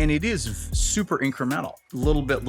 And it is super incremental. Little bit.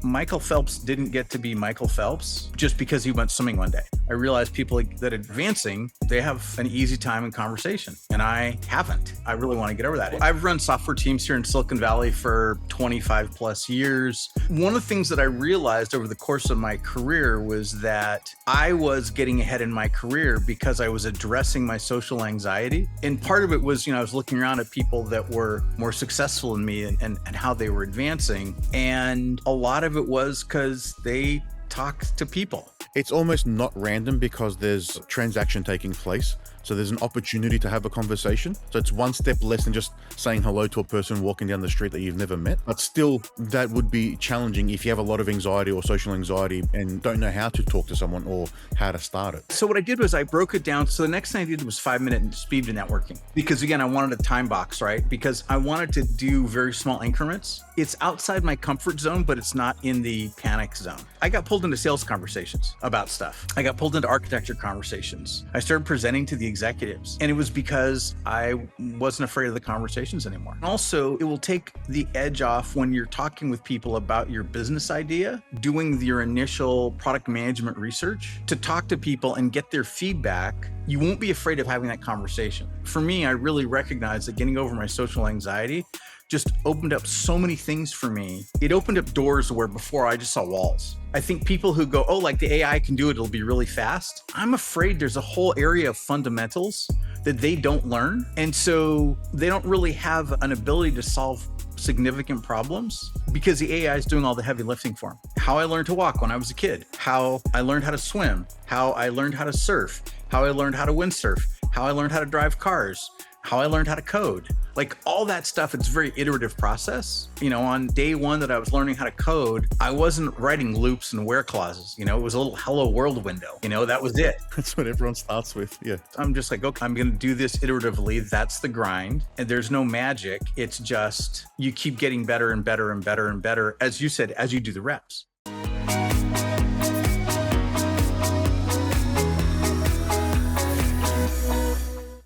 Michael Phelps didn't get to be Michael Phelps just because he went swimming one day. I realized people that are advancing, they have an easy time in conversation. And I haven't. I really want to get over that. I've run software teams here in Silicon Valley for 25 plus years. One of the things that I realized over the course of my career was that I was getting ahead in my career because I was addressing my social anxiety. And part of it was, I was looking around at people that were more successful than me and how they were advancing. And a lot of it was because they talked to people. It's almost not random because there's a transaction taking place. So there's an opportunity to have a conversation. So it's one step less than just saying hello to a person walking down the street that you've never met. But still, that would be challenging if you have a lot of anxiety or social anxiety and don't know how to talk to someone or how to start it. So what I did was I broke it down. So the next thing I did was 5-minute speed to networking. Because again, I wanted a time box, right? Because I wanted to do very small increments. It's outside my comfort zone, but it's not in the panic zone. I got pulled into sales conversations about stuff. I got pulled into architecture conversations. I started presenting to the executives. And it was because I wasn't afraid of the conversations anymore. And also, it will take the edge off when you're talking with people about your business idea, doing your initial product management research to talk to people and get their feedback. You won't be afraid of having that conversation. For me, I really recognize that getting over my social anxiety just opened up so many things for me. It opened up doors where before I just saw walls. I think people who go, oh, like the AI can do it, it'll be really fast. I'm afraid there's a whole area of fundamentals that they don't learn. And so they don't really have an ability to solve significant problems because the AI is doing all the heavy lifting for them. How I learned to walk when I was a kid, how I learned how to swim, how I learned how to surf, how I learned how to windsurf, how I learned how to drive cars, how I learned how to code. Like all that stuff, it's a very iterative process. On day one that I was learning how to code, I wasn't writing loops and where clauses. It was a little hello world window. That was it. That's what everyone starts with. Yeah. I'm just like, okay, I'm going to do this iteratively. That's the grind. And there's no magic. It's just you keep getting better and better and better and better. As you said, as you do the reps.